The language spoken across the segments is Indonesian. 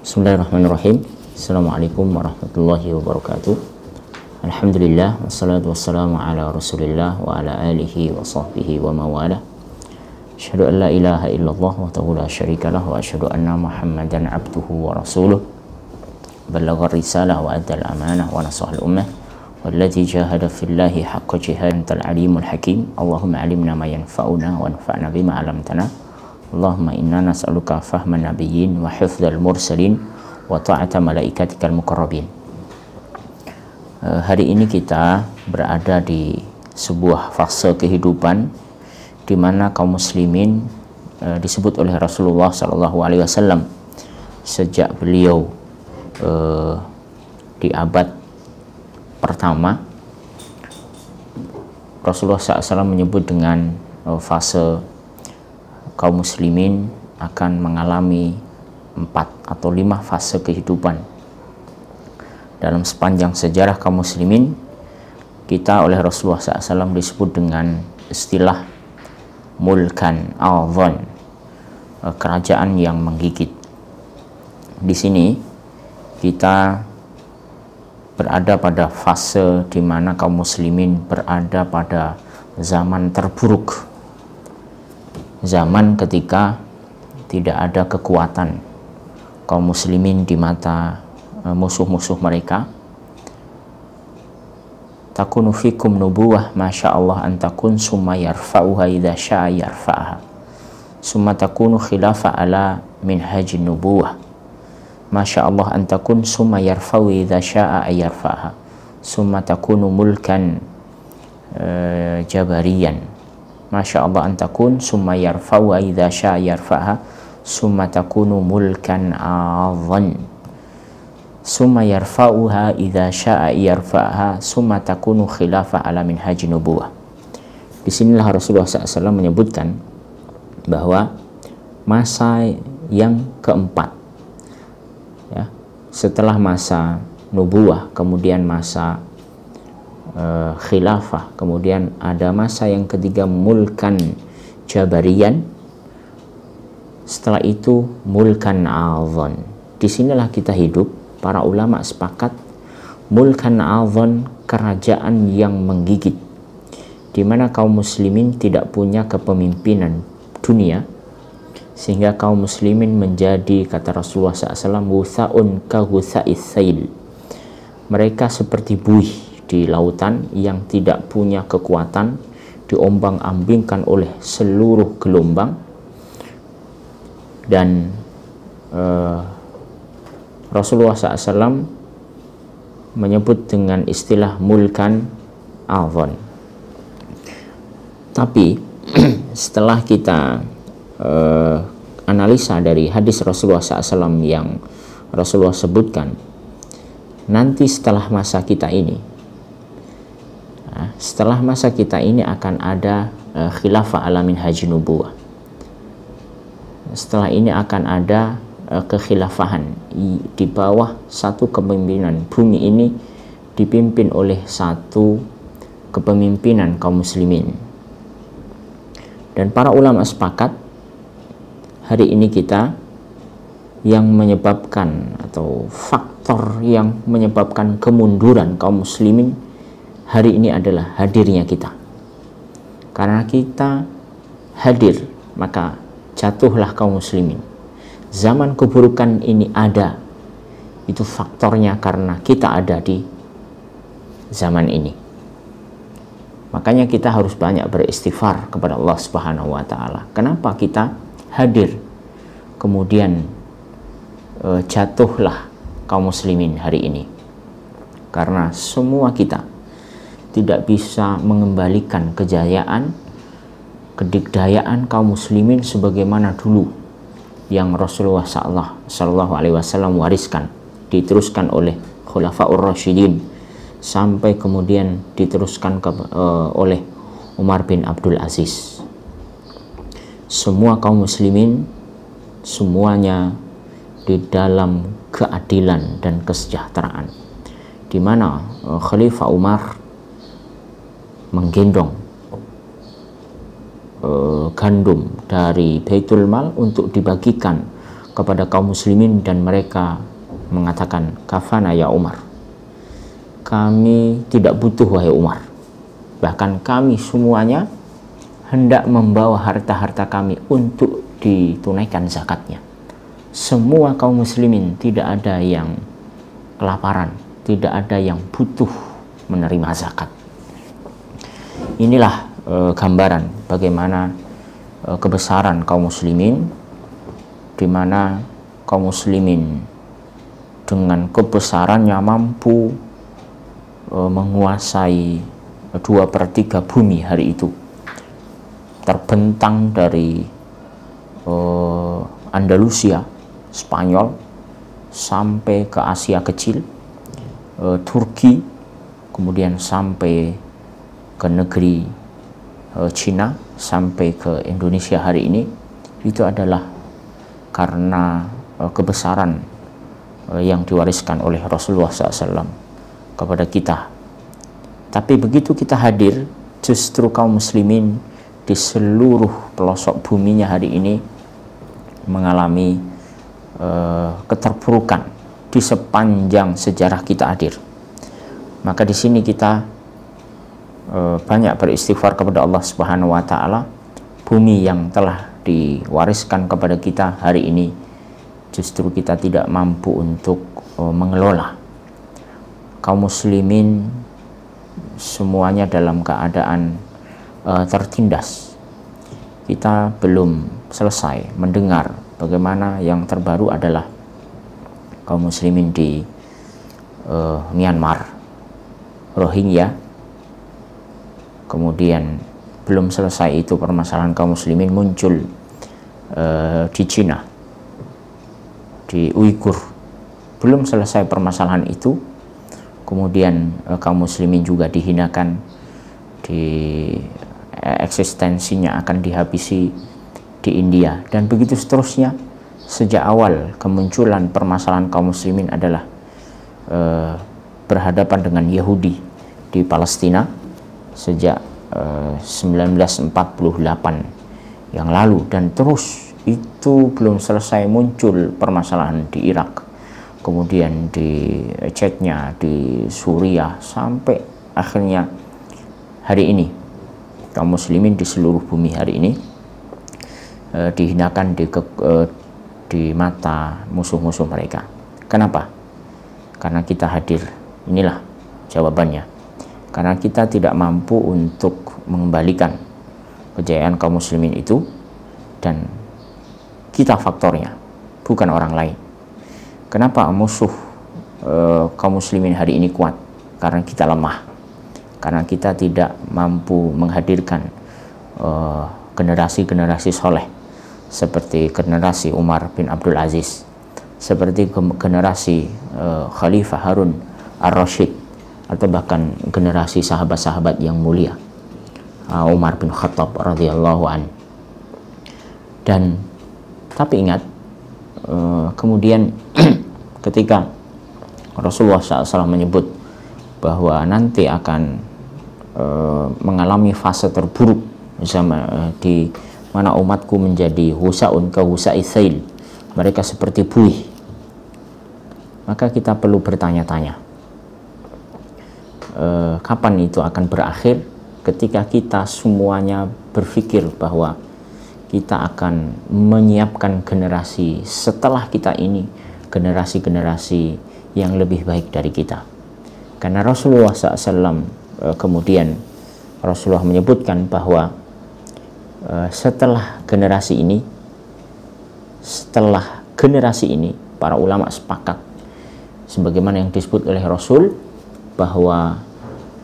Bismillahirrahmanirrahim. Assalamualaikum warahmatullahi wabarakatuh. Alhamdulillah, wassalatu wassalamu ala rasulillah wa ala alihi wa sahbihi wa mawala. Asyhadu an la ilaha illallah wa la syarikalah wa asyhadu anna muhammadan abduhu wa rasuluh. Ballagha risalah wa addal amanah wa nasahal ummah walladzi jahada fillahi haqqa jihadil alimul hakim. Allahumma alimna ma yanfa'una wa anfa'na bima 'allamtana. Allahumma inna nas'aluka fahman nabiyyin wa hifdzal mursalin wa ta'ata malaikatikal muqarrabin. Hari ini kita berada di sebuah fase kehidupan di mana kaum muslimin disebut oleh Rasulullah SAW sejak beliau di abad pertama. Rasulullah SAW menyebut dengan fase kaum muslimin akan mengalami 4 atau 5 fase kehidupan. Dalam sepanjang sejarah kaum muslimin, kita oleh Rasulullah SAW disebut dengan istilah mulkan a'dhan, kerajaan yang menggigit. Di sini kita berada pada fase di mana kaum muslimin berada pada zaman terburuk. Zaman ketika tidak ada kekuatan kaum muslimin di mata musuh-musuh mereka. Takunu fikum nubuwah masya Allah antakun summa yarfa'uha idha sya'a yarfa'aha summa takunu khilafa ala minhajin nubuwah masya Allah antakun summa yarfa'u idha sya'a yarfa'aha summa takunu mulkan jabariyan masya Allah antakun summa yarfa'u idha sya'a yarfa'aha summa takunu mulkan a'dhan summa yarfa'uha idha sya'a yarfa'aha summa takunu khilafah ala minhaji nubuwah. Disinilah Rasulullah SAW menyebutkan bahwa masa yang keempat, ya, setelah masa nubuwah kemudian masa khilafah, kemudian ada masa yang ketiga mulkan jabarian, setelah itu mulkan a'dhan. Disinilah kita hidup. Para ulama sepakat mulkan a'dhan, kerajaan yang menggigit, di mana kaum muslimin tidak punya kepemimpinan dunia, sehingga kaum muslimin menjadi, kata Rasulullah SAW, wutha'un ka wutha'is sail. Mereka seperti buih di lautan yang tidak punya kekuatan, diombang-ambingkan oleh seluruh gelombang. Dan Rasulullah SAW menyebut dengan istilah mulkan a'dhan. Tapi setelah kita analisa dari hadis Rasulullah SAW yang Rasulullah sebutkan, nanti setelah masa kita ini, akan ada khilafah ala minhaji nubuwah. Setelah ini akan ada kekhilafahan di bawah satu kepemimpinan. Bumi ini dipimpin oleh satu kepemimpinan kaum muslimin. Dan para ulama sepakat hari ini kita yang menyebabkan atau faktor yang menyebabkan kemunduran kaum muslimin hari ini adalah hadirnya kita. Karena kita hadir, maka jatuhlah kaum muslimin. Zaman keburukan ini ada, itu faktornya karena kita ada di zaman ini. Makanya kita harus banyak beristighfar kepada Allah Subhanahu wa Ta'ala. Kenapa kita hadir, kemudian jatuhlah kaum muslimin hari ini? Karena semua kita tidak bisa mengembalikan kejayaan, kedikdayaan kaum muslimin sebagaimana dulu yang Rasulullah SAW wariskan, diteruskan oleh Khulafaur Rasyidin sampai kemudian diteruskan oleh Umar bin Abdul Aziz. Semua kaum muslimin semuanya di dalam keadilan dan kesejahteraan, di mana Khalifah Umar menggendong gandum dari Baitul Mal untuk dibagikan kepada kaum muslimin dan mereka mengatakan, kafana ya Umar, kami tidak butuh wahai Umar, bahkan kami semuanya hendak membawa harta-harta kami untuk ditunaikan zakatnya. Semua kaum muslimin tidak ada yang kelaparan, tidak ada yang butuh menerima zakat. Inilah gambaran bagaimana kebesaran kaum muslimin, di mana kaum muslimin dengan kebesarannya mampu menguasai 2/3 bumi hari itu, terbentang dari Andalusia, Spanyol, sampai ke Asia kecil, Turki, kemudian sampai ke negeri Cina, sampai ke Indonesia hari ini. Itu adalah karena kebesaran yang diwariskan oleh Rasulullah SAW kepada kita. Tapi begitu kita hadir, justru kaum muslimin di seluruh pelosok buminya hari ini mengalami keterpurukan di sepanjang sejarah kita hadir. Maka di sini kita banyak beristighfar kepada Allah Subhanahu wa taala. Bumi yang telah diwariskan kepada kita hari ini justru kita tidak mampu untuk mengelola. Kaum muslimin semuanya dalam keadaan tertindas. Kita belum selesai mendengar bagaimana yang terbaru adalah kaum muslimin di Myanmar, Rohingya. Kemudian belum selesai itu permasalahan kaum muslimin muncul di Cina, di Uighur. Belum selesai permasalahan itu, kemudian kaum muslimin juga dihinakan, eksistensinya akan dihabisi di India, dan begitu seterusnya. Sejak awal kemunculan permasalahan kaum muslimin adalah berhadapan dengan Yahudi di Palestina sejak 1948 yang lalu, dan terus itu belum selesai muncul permasalahan di Irak, kemudian di Chechnya, di Suriah, sampai akhirnya hari ini kaum muslimin di seluruh bumi hari ini dihinakan di mata musuh-musuh mereka. Kenapa? Karena kita hadir. Inilah jawabannya. Karena kita tidak mampu untuk mengembalikan kejayaan kaum muslimin itu, dan kita faktornya, bukan orang lain. Kenapa musuh kaum muslimin hari ini kuat? Karena kita lemah. Karena kita tidak mampu menghadirkan generasi-generasi soleh seperti generasi Umar bin Abdul Aziz, seperti generasi Khalifah Harun Ar-Rasyid, atau bahkan generasi sahabat-sahabat yang mulia, Umar bin Khattab radhiyallahu an. Dan tapi ingat, kemudian ketika Rasulullah SAW menyebut bahwa nanti akan mengalami fase terburuk di mana umatku menjadi husaun ka husai tsail, mereka seperti buih, maka kita perlu bertanya-tanya, kapan itu akan berakhir? Ketika kita semuanya berpikir bahwa kita akan menyiapkan generasi setelah kita ini, generasi-generasi yang lebih baik dari kita. Karena Rasulullah SAW kemudian Rasulullah menyebutkan bahwa setelah generasi ini para ulama sepakat sebagaimana yang disebut oleh Rasul bahwa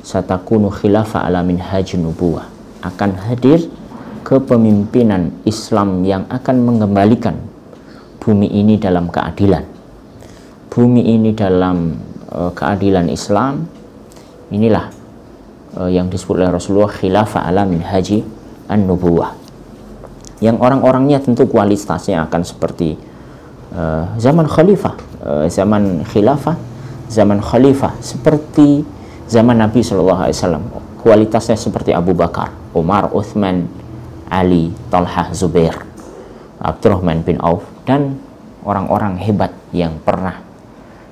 satakunu khilafa ala minhajin nubuwah, akan hadir kepemimpinan Islam yang akan mengembalikan bumi ini dalam keadilan. Bumi ini dalam keadilan Islam, inilah yang disebut oleh Rasulullah khilafah ala minhaji an-nubuwah, yang orang-orangnya tentu kualitasnya akan seperti zaman khalifah, zaman khilafah, zaman khalifah seperti zaman Nabi SAW. Kualitasnya seperti Abu Bakar, Umar, Uthman, Ali, Talhah, Zubair, Abdurrahman bin Auf, dan orang-orang hebat yang pernah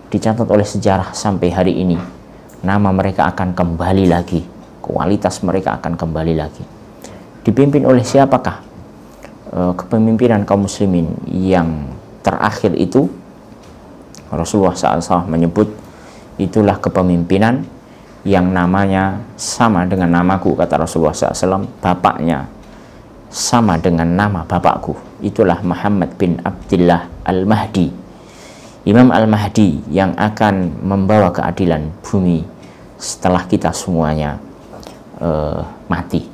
dicatat oleh sejarah sampai hari ini, nama mereka akan kembali lagi, kualitas mereka akan kembali lagi. Dipimpin oleh siapakah kepemimpinan kaum muslimin yang terakhir itu? Rasulullah SAW menyebut, itulah kepemimpinan yang namanya sama dengan namaku, kata Rasulullah SAW. Bapaknya sama dengan nama bapakku, itulah Muhammad bin Abdullah Al-Mahdi, Imam Al-Mahdi yang akan membawa keadilan bumi setelah kita semuanya mati.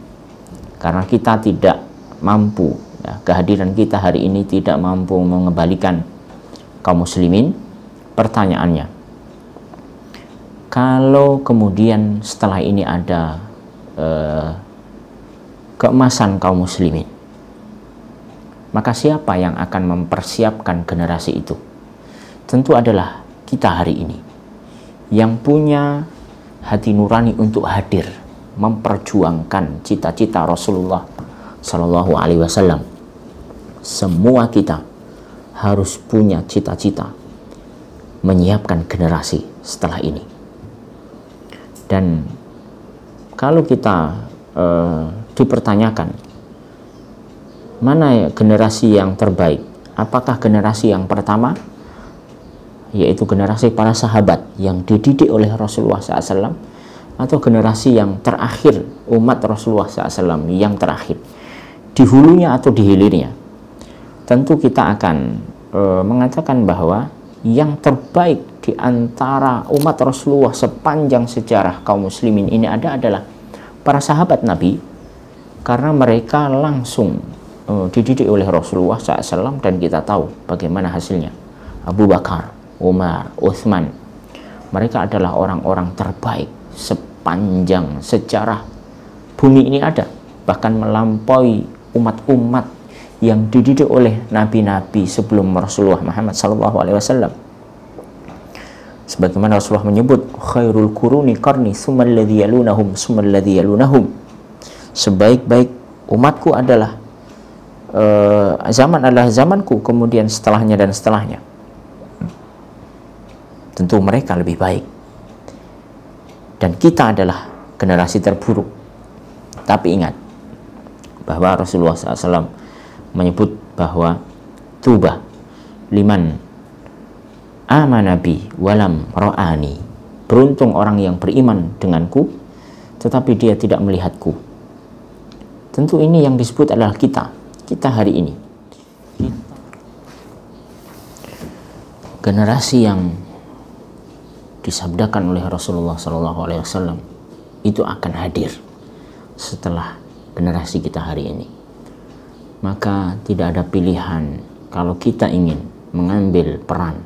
Karena kita tidak mampu, ya, kehadiran kita hari ini tidak mampu mengembalikan kaum muslimin. Pertanyaannya, kalau kemudian setelah ini ada keemasan kaum muslimin, maka siapa yang akan mempersiapkan generasi itu? Tentu adalah kita hari ini yang punya hati nurani untuk hadir memperjuangkan cita-cita Rasulullah Shallallahu Alaihi Wasallam. Semua kita harus punya cita-cita menyiapkan generasi setelah ini. Dan kalau kita dipertanyakan mana generasi yang terbaik, apakah generasi yang pertama, yaitu generasi para sahabat yang dididik oleh Rasulullah SAW, atau generasi yang terakhir umat Rasulullah SAW yang terakhir, di hulunya atau di hilirnya? Tentu kita akan mengatakan bahwa yang terbaik di antara umat Rasulullah sepanjang sejarah kaum muslimin ini adalah para sahabat Nabi, karena mereka langsung dididik oleh Rasulullah SAW, dan kita tahu bagaimana hasilnya. Abu Bakar, Umar, Utsman, mereka adalah orang-orang terbaik sepanjang sejarah bumi ini ada, bahkan melampaui umat-umat yang dididik oleh nabi-nabi sebelum Rasulullah Muhammad SAW. Sebagaimana Rasulullah menyebut, khairul quruni qarni tsummal ladzi yalunahum tsummal ladzi yalunahum, sebaik-baik umatku adalah zaman adalah zamanku, kemudian setelahnya dan setelahnya. Tentu mereka lebih baik, dan kita adalah generasi terburuk. Tapi ingat bahwa Rasulullah SAW menyebut bahwa tuba liman amanabi walam ra'ani, beruntung orang yang beriman denganku tetapi dia tidak melihatku. Tentu ini yang disebut adalah kita hari ini, generasi yang disabdakan oleh Rasulullah SAW itu akan hadir setelah generasi kita hari ini. Maka tidak ada pilihan, kalau kita ingin mengambil peran,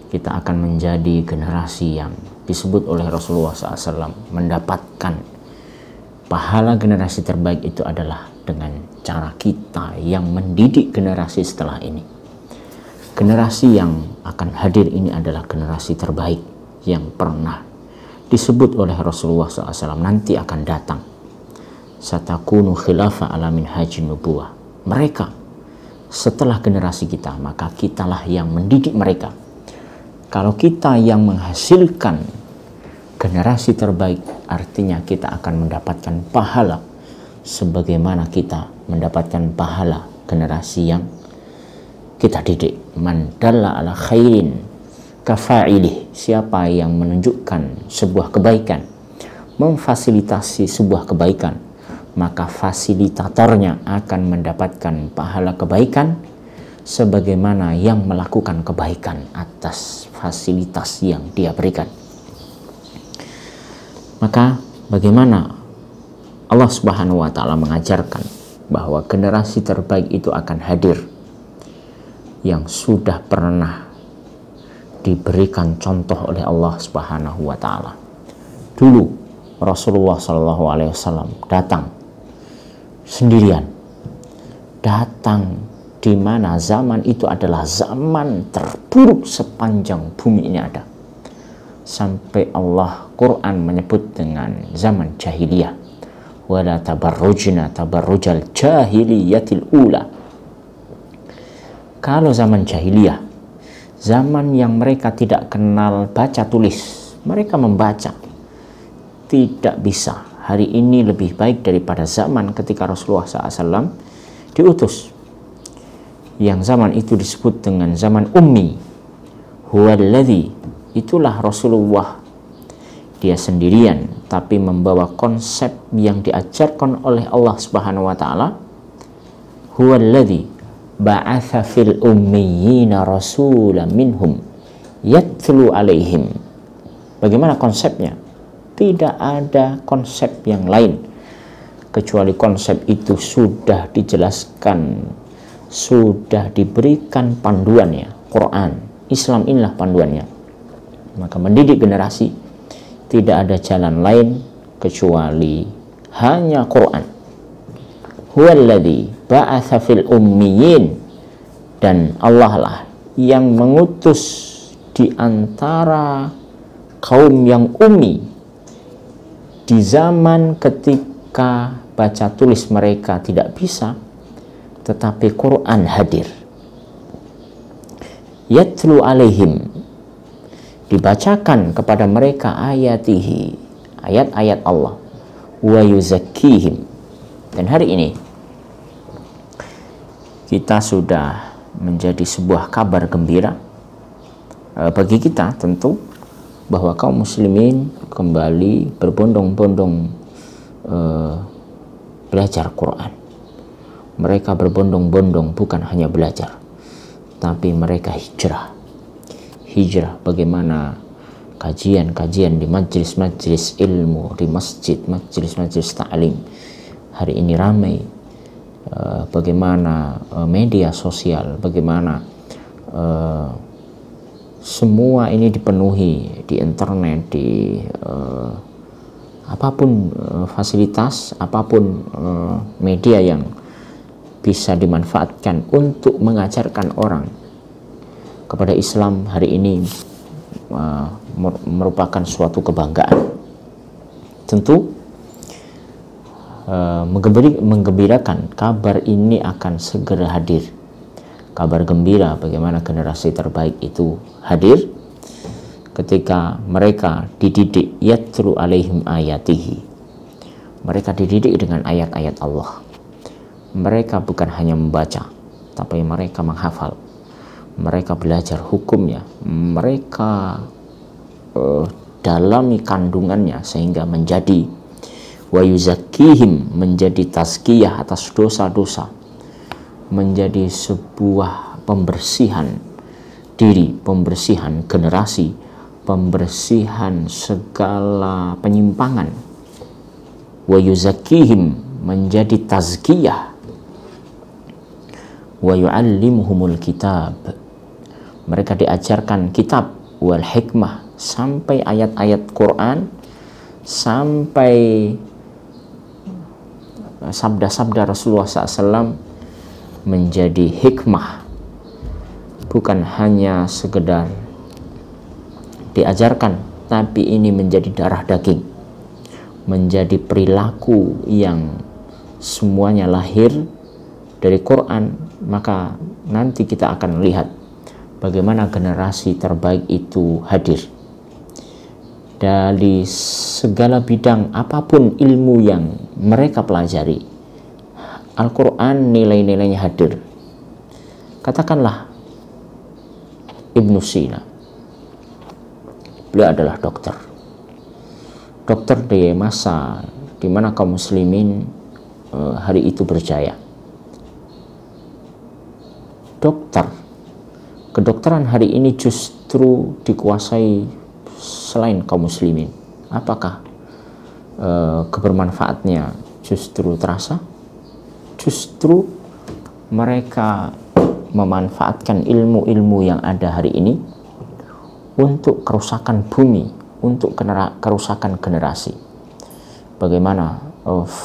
kita akan menjadi generasi yang disebut oleh Rasulullah SAW mendapatkan pahala. Generasi terbaik itu adalah dengan cara kita yang mendidik generasi setelah ini. Generasi yang akan hadir ini adalah generasi terbaik yang pernah disebut oleh Rasulullah SAW nanti akan datang. Satakunu khilafah ala minhajin nubuwah. Mereka setelah generasi kita, maka kitalah yang mendidik mereka. Kalau kita yang menghasilkan generasi terbaik, artinya kita akan mendapatkan pahala sebagaimana kita mendapatkan pahala generasi yang kita didik. Man dalla ala khairin kafa'ilih, siapa yang menunjukkan sebuah kebaikan, memfasilitasi sebuah kebaikan, maka fasilitatornya akan mendapatkan pahala kebaikan sebagaimana yang melakukan kebaikan atas fasilitas yang dia berikan. Maka bagaimana Allah Subhanahu wa Ta'ala mengajarkan bahwa generasi terbaik itu akan hadir yang sudah pernah diberikan contoh oleh Allah Subhanahu wa Ta'ala. Dulu Rasulullah SAW datang sendirian, datang di mana zaman itu adalah zaman terburuk sepanjang bumi ini ada, sampai Allah Quran menyebut dengan zaman jahiliyah, wala tabarrujna tabarrujal jahiliyatil ula. Kalau zaman jahiliyah, zaman yang mereka tidak kenal baca tulis, mereka membaca, tidak bisa. Hari ini lebih baik daripada zaman ketika Rasulullah SAW diutus, yang zaman itu disebut dengan zaman ummi. Huwallazi, itulah Rasulullah, dia sendirian tapi membawa konsep yang diajarkan oleh Allah Subhanahu wa taala. Huwallazi ba'atha fil ummiyina rasulan minhum yatlu alaihim. Bagaimana konsepnya? Tidak ada konsep yang lain kecuali konsep itu sudah dijelaskan, sudah diberikan panduannya. Quran, Islam, inilah panduannya. Maka mendidik generasi tidak ada jalan lain kecuali hanya Quran. Huwallazi ba'atha fil ummiyin, dan Allah lah yang mengutus di antara kaum yang ummi di zaman ketika baca tulis mereka tidak bisa, tetapi Quran hadir. Yatlu alaihim, dibacakan kepada mereka ayatihi, ayat-ayat Allah, wa yuzakkihim. Dan hari ini kita sudah menjadi sebuah kabar gembira bagi kita tentu, bahwa kaum muslimin kembali berbondong-bondong belajar Quran. Mereka berbondong-bondong bukan hanya belajar, tapi mereka hijrah. Hijrah bagaimana kajian-kajian di majelis-majelis ilmu, di masjid, majelis-majelis ta'lim hari ini ramai. Bagaimana media sosial, bagaimana semua ini dipenuhi di internet, di apapun fasilitas, apapun media yang bisa dimanfaatkan untuk mengajarkan orang kepada Islam hari ini merupakan suatu kebanggaan. Tentu menggembirakan, kabar ini akan segera hadir. Kabar gembira bagaimana generasi terbaik itu hadir ketika mereka dididik, yatlu alaihim ayatihi. Mereka dididik dengan ayat-ayat Allah. Mereka bukan hanya membaca, tapi mereka menghafal. Mereka belajar hukumnya. Mereka dalami kandungannya sehingga menjadi wa yuzakkihim, menjadi tazkiyah atas dosa-dosa, menjadi sebuah pembersihan diri, pembersihan generasi, pembersihan segala penyimpangan. Wa yuzakkihim, menjadi tazkiyah. Wa yu'allimuhumul kitab, mereka diajarkan kitab, wal hikmah, sampai ayat-ayat Quran, sampai sabda-sabda Rasulullah SAW menjadi hikmah, bukan hanya sekedar diajarkan, tapi ini menjadi darah daging, menjadi perilaku yang semuanya lahir dari Quran. Maka nanti kita akan lihat bagaimana generasi terbaik itu hadir dari segala bidang, apapun ilmu yang mereka pelajari. Al-Quran nilai-nilainya hadir. Katakanlah Ibnu Sina, beliau adalah dokter di masa di mana kaum muslimin hari itu berjaya. Kedokteran hari ini justru dikuasai selain kaum muslimin. Apakah kebermanfaatnya justru terasa? Justru mereka memanfaatkan ilmu-ilmu yang ada hari ini untuk kerusakan bumi, untuk kerusakan generasi. Bagaimana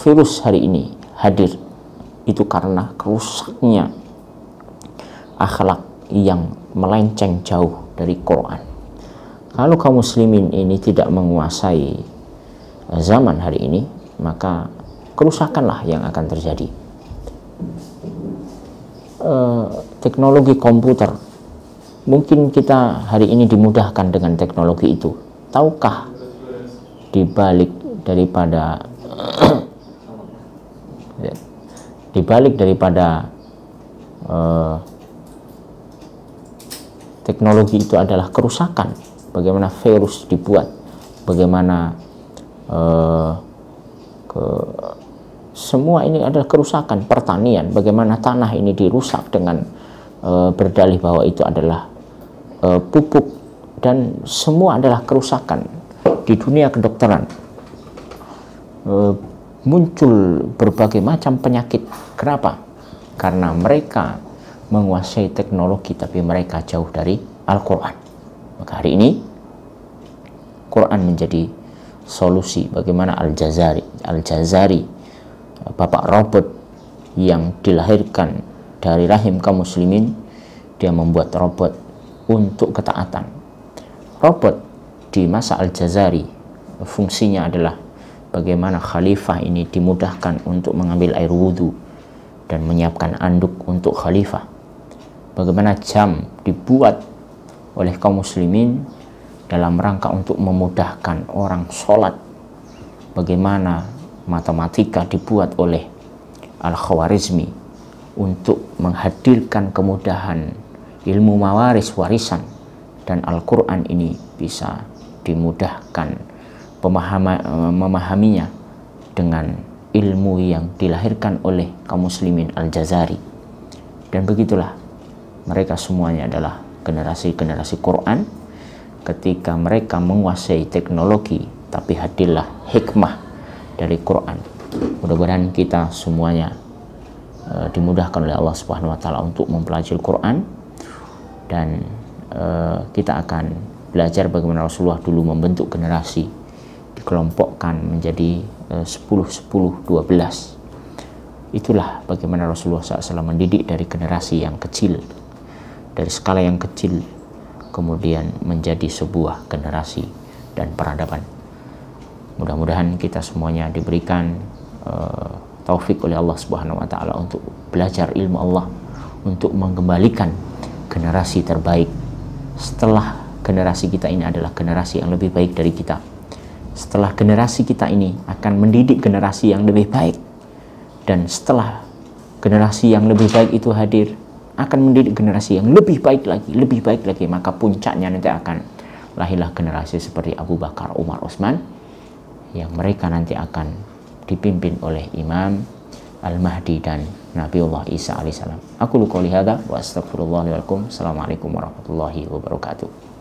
virus hari ini hadir itu karena kerusaknya akhlak yang melenceng jauh dari Quran. Kalau kaum muslimin ini tidak menguasai zaman hari ini, maka kerusakanlah yang akan terjadi. teknologi komputer. Mungkin kita hari ini dimudahkan dengan teknologi itu. Tahukah dibalik daripada teknologi itu adalah kerusakan? Bagaimana virus dibuat, bagaimana semua ini adalah kerusakan. Pertanian, bagaimana tanah ini dirusak dengan berdalih bahwa itu adalah pupuk, dan semua adalah kerusakan. Di dunia kedokteran muncul berbagai macam penyakit. Kenapa? Karena mereka menguasai teknologi tapi mereka jauh dari Al-Quran. Maka hari ini Quran menjadi solusi. Bagaimana Al-Jazari, bapak robot yang dilahirkan dari rahim kaum muslimin, dia membuat robot untuk ketaatan. Robot di masa Al-Jazari fungsinya adalah bagaimana khalifah ini dimudahkan untuk mengambil air wudhu dan menyiapkan anduk untuk khalifah. Bagaimana jam dibuat oleh kaum muslimin dalam rangka untuk memudahkan orang sholat. Bagaimana matematika dibuat oleh Al-Khawarizmi untuk menghadirkan kemudahan ilmu warisan, dan Al-Quran ini bisa dimudahkan memahaminya dengan ilmu yang dilahirkan oleh kaum muslimin Al-Jazari. Dan begitulah, mereka semuanya adalah generasi-generasi Quran. Ketika mereka menguasai teknologi, tapi hadirlah hikmah dari Quran. Mudah-mudahan kita semuanya dimudahkan oleh Allah Subhanahu wa taala untuk mempelajari Quran, dan kita akan belajar bagaimana Rasulullah dulu membentuk generasi, dikelompokkan menjadi 10-10-12. Itulah bagaimana Rasulullah SAW mendidik dari generasi yang kecil, dari skala yang kecil, kemudian menjadi sebuah generasi dan peradaban. Mudah-mudahan kita semuanya diberikan taufik oleh Allah Subhanahu wa taala untuk belajar ilmu Allah, untuk mengembalikan generasi terbaik. Setelah generasi kita ini adalah generasi yang lebih baik dari kita. Setelah generasi kita ini akan mendidik generasi yang lebih baik, dan setelah generasi yang lebih baik itu hadir, akan mendidik generasi yang lebih baik lagi, maka puncaknya nanti akan lahirlah generasi seperti Abu Bakar, Umar, Utsman, yang mereka nanti akan dipimpin oleh Imam Al-Mahdi dan Nabiullah Isa alaihissalam. Aku qouli hadza wa astaghfirullah li wa lakum. Assalamualaikum warahmatullahi wabarakatuh.